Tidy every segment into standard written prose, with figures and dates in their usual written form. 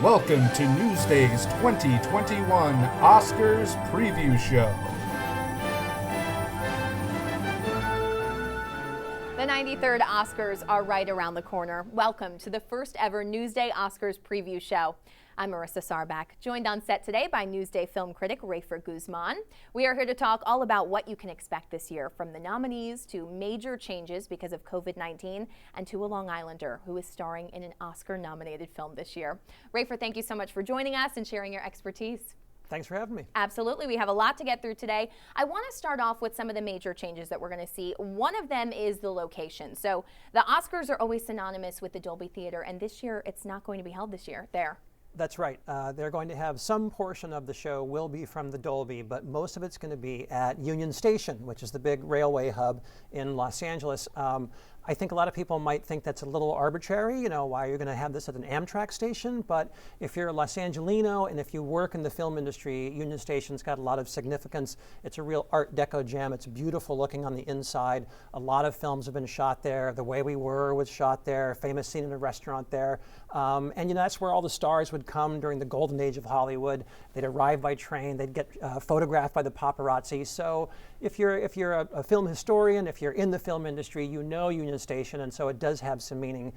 Welcome to Newsday's 2021 Oscars Preview Show. The 93rd Oscars are right around the corner. Welcome to the first ever Newsday Oscars Preview Show. I'm Marissa Sarback, joined on set today by Newsday film critic Rafer Guzman. We are here to talk all about what you can expect this year, from the nominees to major changes because of COVID-19 and to a Long Islander who is starring in an Oscar-nominated film this year. Rafer, thank you so much for joining us and sharing your expertise. Thanks for having me. Absolutely. We have a lot to get through today. I want to start off with some of the major changes that we're going to see. One of them is the location. So the Oscars are always synonymous with the Dolby Theater, and this year it's not going to be held this year there. That's right. They're going to have some portion of the show will be from the Dolby, but most of it's going to be at Union Station, which is the big railway hub in Los Angeles. I think a lot of people might think that's a little arbitrary, why you're going to have this at an Amtrak station, but if you're a Los Angelino and if you work in the film industry, Union Station's got a lot of significance. It's a real Art Deco gem. It's beautiful looking on the inside. A lot of films have been shot there. The Way We Were was shot there, famous scene in a restaurant there. And that's where all the stars would come during the golden age of Hollywood. They'd arrive by train, they'd get photographed by the paparazzi. So if you're a film historian, if you're in the film industry, you know Union Station, and so it does have some meaning,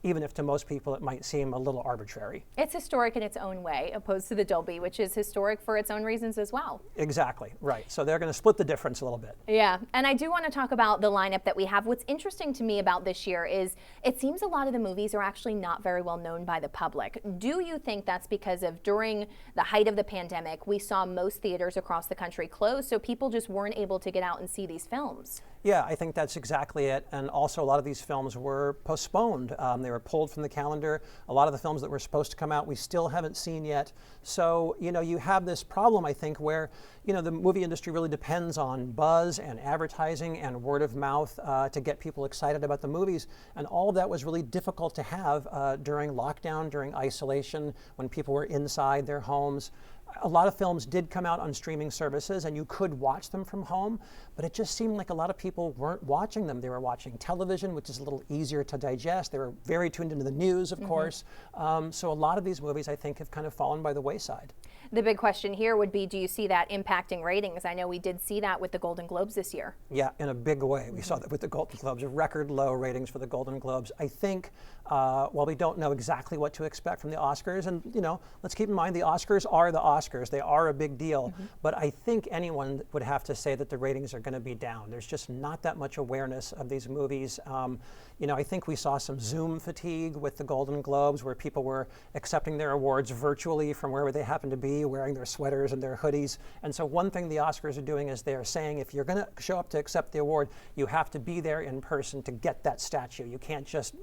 even if to most people it might seem a little arbitrary. It's historic in its own way, opposed to the Dolby, which is historic for its own reasons as well. Exactly, right. So they're going to split the difference a little bit. Yeah, and I do want to talk about the lineup that we have. What's interesting to me about this year is it seems a lot of the movies are actually not very well known by the public. Do you think that's because of during the height of the pandemic, we saw most theaters across the country close, so people just weren't able to get out and see these films? Yeah, I think that's exactly it. And also a lot of these films were postponed. They were pulled from the calendar. A lot of the films that were supposed to come out, we still haven't seen yet. So, you have this problem, I think, where, the movie industry really depends on buzz and advertising and word of mouth to get people excited about the movies. And all of that was really difficult to have during lockdown, during isolation, when people were inside their homes. A lot of films did come out on streaming services and you could watch them from home, but it just seemed like a lot of people weren't watching them. They were watching television, which is a little easier to digest. They were very tuned into the news, of course. So a lot of these movies, I think, have kind of fallen by the wayside. The big question here would be, do you see that impacting ratings? I know we did see that with the Golden Globes this year. Yeah, in a big way. We saw that with the Golden Globes, record low ratings for the Golden Globes. I think, while we don't know exactly what to expect from the Oscars, and let's keep in mind the Oscars are the Oscars. They are a big deal, but I think anyone would have to say that the ratings are going to be down. There's just not that much awareness of these movies. I think we saw some Zoom fatigue with the Golden Globes, where people were accepting their awards virtually from wherever they happen to be, wearing their sweaters and their hoodies. And so one thing the Oscars are doing is they're saying, if you're going to show up to accept the award, you have to be there in person to get that statue. You can't just,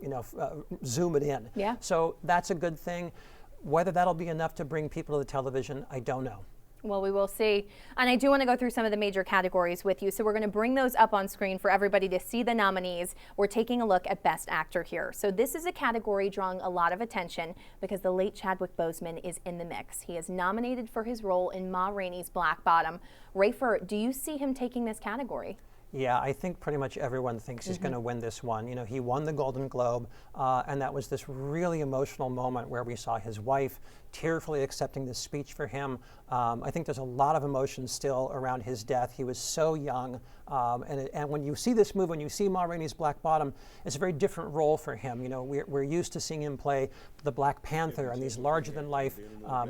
Zoom it in. Yeah. So that's a good thing. Whether that'll be enough to bring people to the television, I don't know. Well, we will see. And I do want to go through some of the major categories with you. So we're going to bring those up on screen for everybody to see the nominees. We're taking a look at Best Actor here. So this is a category drawing a lot of attention because the late Chadwick Boseman is in the mix. He is nominated for his role in Ma Rainey's Black Bottom. Rafer, do you see him taking this category? Yeah, I think pretty much everyone thinks he's going to win this one. He won the Golden Globe, and that was this really emotional moment where we saw his wife tearfully accepting this speech for him. I think there's a lot of emotion still around his death. He was so young, and when you see this movie, when you see Ma Rainey's Black Bottom, it's a very different role for him. We're used to seeing him play the Black Panther and these larger-than-life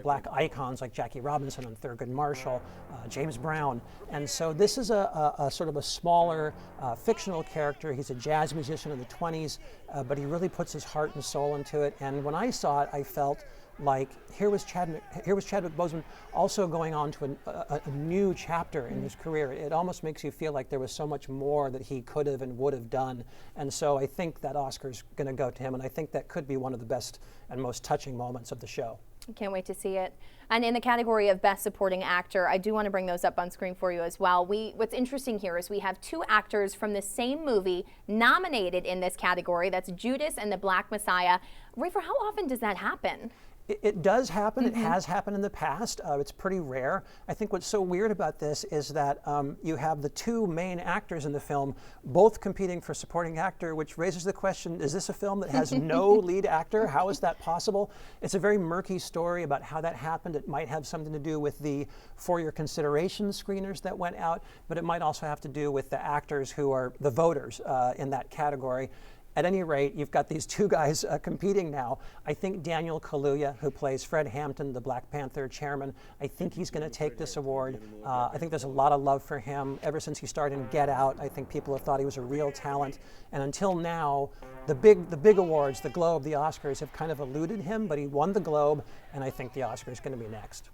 black icons like Jackie Robinson and Thurgood Marshall, James Brown, and so this is a sort of a smaller fictional character. He's a jazz musician in the 20s, but he really puts his heart and soul into it. And when I saw it, I felt like here was Chadwick Boseman also going on to a new chapter in his career. It almost makes you feel like there was so much more that he could have and would have done. And so I think that Oscar's going to go to him, and I think that could be one of the best and most touching moments of the show. I can't wait to see it. And in the category of Best Supporting Actor, I do want to bring those up on screen for you as well. What's interesting here is we have two actors from the same movie nominated in this category. That's Judas and the Black Messiah. Rafer, how often does that happen? It does happen. It has happened in the past. It's pretty rare. I think what's so weird about this is that you have the two main actors in the film both competing for supporting actor, which raises the question, is this a film that has no lead actor? How is that possible? It's a very murky story about how that happened. It might have something to do with the For Your Consideration screeners that went out, but it might also have to do with the actors who are the voters in that category. At any rate, you've got these two guys competing now. I think Daniel Kaluuya, who plays Fred Hampton, the Black Panther chairman, I think he's going to take this award. I think there's a lot of love for him. Ever since he started in Get Out, I think people have thought he was a real talent. And until now, the big awards, the Globe, the Oscars, have kind of eluded him, but he won the Globe, and I think the Oscar is going to be next.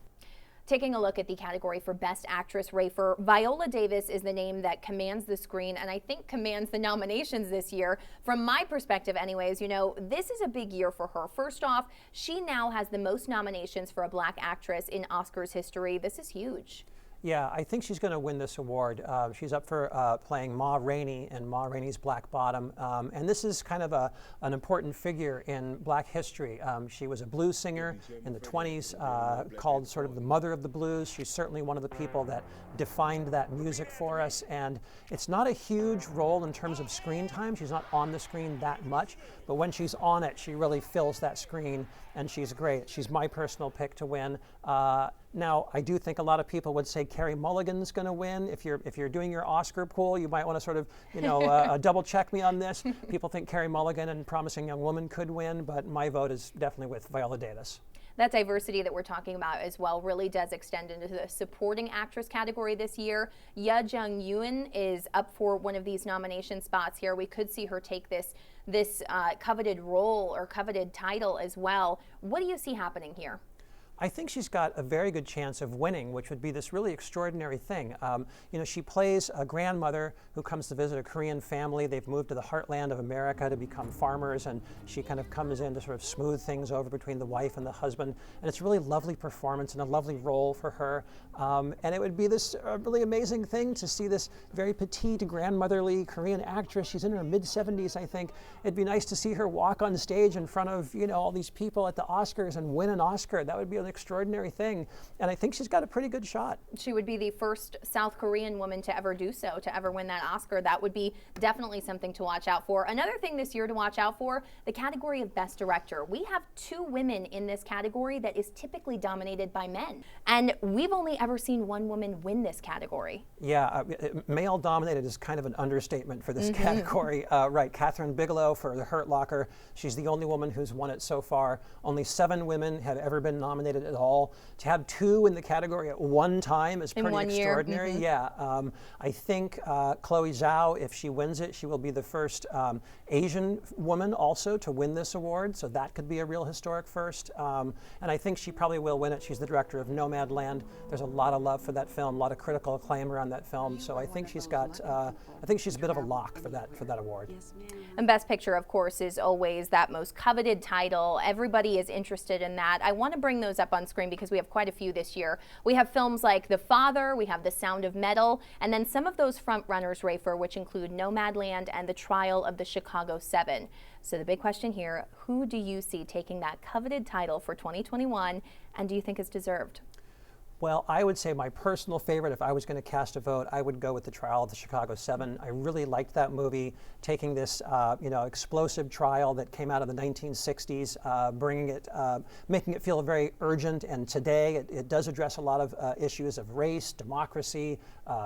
Taking a look at the category for Best Actress, Rafer, Viola Davis is the name that commands the screen and I think commands the nominations this year. From my perspective anyways, you know, this is a big year for her. First off, she now has the most nominations for a black actress in Oscars history. This is huge. Yeah, I think she's going to win this award. She's up for playing Ma Rainey in Ma Rainey's Black Bottom. And this is kind of an important figure in black history. She was a blues singer in the 20s, called sort of the mother of the blues. She's certainly one of the people that defined that music for us. And it's not a huge role in terms of screen time. She's not on the screen that much. But when she's on it, she really fills that screen, and she's great. She's my personal pick to win. Now, I do think a lot of people would say Carey Mulligan's going to win. If you're doing your Oscar pool, you might want to sort of, you know, double check me on this. People think Carey Mulligan and Promising Young Woman could win, but my vote is definitely with Viola Davis. That diversity that we're talking about as well really does extend into the supporting actress category this year. Ye Jung-yoon is up for one of these nomination spots here. We could see her take this coveted role or coveted title as well. What do you see happening here? I think she's got a very good chance of winning, which would be this really extraordinary thing. You know, she plays a grandmother who comes to visit a Korean family. They've moved to the heartland of America to become farmers, and she kind of comes in to sort of smooth things over between the wife and the husband. And it's a really lovely performance and a lovely role for her. And it would be this really amazing thing to see this very petite, grandmotherly Korean actress. She's in her mid-70s, I think. It'd be nice to see her walk on stage in front of, you know, all these people at the Oscars and win an Oscar. That would be an extraordinary thing, and I think she's got a pretty good shot. She would be the first South Korean woman to ever do so, to ever win that Oscar. That would be definitely something to watch out for. Another thing this year to watch out for, the category of Best Director. We have two women in this category that is typically dominated by men, and we've only ever seen one woman win this category. Yeah, male-dominated is kind of an understatement for this category. Right, Catherine Bigelow for The Hurt Locker. She's the only woman who's won it so far. Only 7 women have ever been nominated at all. To have 2 in the category at one time is pretty extraordinary. Yeah, I think Chloe Zhao, if she wins it, she will be the first Asian woman also to win this award, so that could be a real historic first. And I think she probably will win it. She's the director of Nomadland. There's a lot of love for that film, a lot of critical acclaim around that film, so I think she's got, I think she's a bit of a lock for that award. And Best Picture, of course, is always that most coveted title. Everybody is interested in that. I want to bring those up on screen because we have quite a few this year. We have films like The Father, we have The Sound of Metal, and then some of those front runners, Rafer, which include Nomadland and The Trial of the Chicago 7. So the big question here, who do you see taking that coveted title for 2021, and do you think is deserved? Well, I would say my personal favorite, if I was going to cast a vote, I would go with The Trial of the Chicago 7. I really liked that movie, taking this, you know, explosive trial that came out of the 1960s, bringing it, making it feel very urgent. And today, it does address a lot of issues of race, democracy,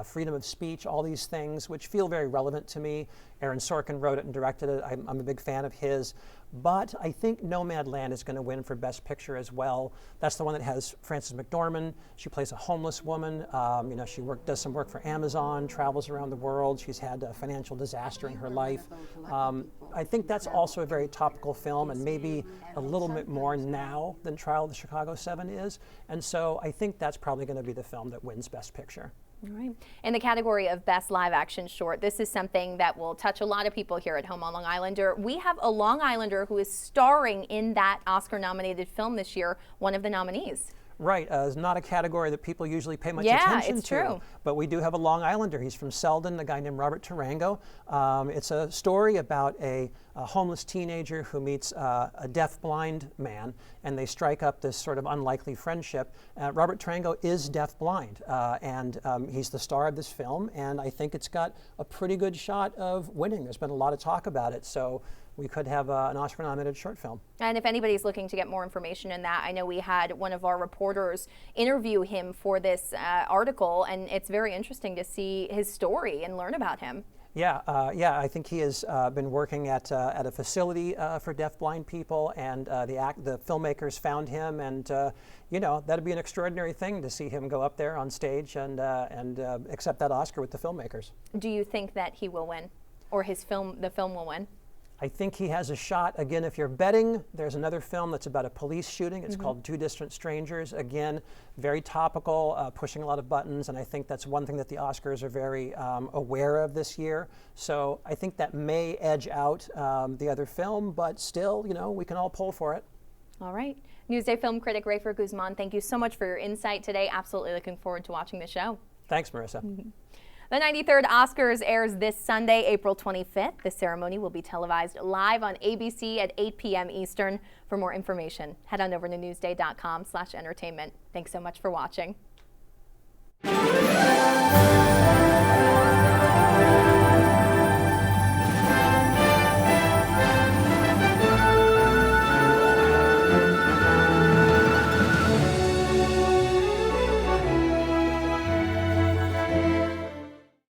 freedom of speech, all these things, which feel very relevant to me. Aaron Sorkin wrote it and directed it. I'm a big fan of his. But I think Nomadland is going to win for Best Picture as well. That's the one that has Frances McDormand. She plays a homeless woman. You know, she does some work for Amazon, travels around the world. She's had a financial disaster in her life. I think that's also a very topical film, and maybe a little bit more now than Trial of the Chicago 7 is. And so I think that's probably going to be the film that wins Best Picture. All right. In the category of Best Live Action Short, this is something that will touch a lot of people here at home on Long Islander. We have a Long Islander who is starring in that Oscar-nominated film this year, one of the nominees. Right, it's not a category that people usually pay much Yeah, attention it's to. true. But we do have a Long Islander. He's from Selden, a guy named Robert Tarango. It's a story about a homeless teenager who meets a deaf-blind man, and they strike up this sort of unlikely friendship. Robert Tarango is deaf-blind, and he's the star of this film, and I think it's got a pretty good shot of winning. There's been a lot of talk about it, so we could have an Oscar-nominated short film. And if anybody's looking to get more information in that, I know we had one of our reporters interview him for this article, and it's very interesting to see his story and learn about him. Yeah, I think he has been working at a facility for deaf-blind people, and the filmmakers found him, and you know, that'd be an extraordinary thing to see him go up there on stage and accept that Oscar with the filmmakers. Do you think that he will win, or the film will win? I think he has a shot. Again, if you're betting, there's another film that's about a police shooting. It's called Two Distant Strangers. Again, very topical, pushing a lot of buttons, and I think that's one thing that the Oscars are very aware of this year. So I think that may edge out the other film, but still, you know, we can all pull for it. All right. Newsday film critic Rafer Guzman, thank you so much for your insight today. Absolutely looking forward to watching the show. Thanks, Marissa. The 93rd Oscars airs this Sunday, April 25th. The ceremony will be televised live on ABC at 8 p.m. Eastern. For more information, head on over to newsday.com/entertainment. Thanks so much for watching.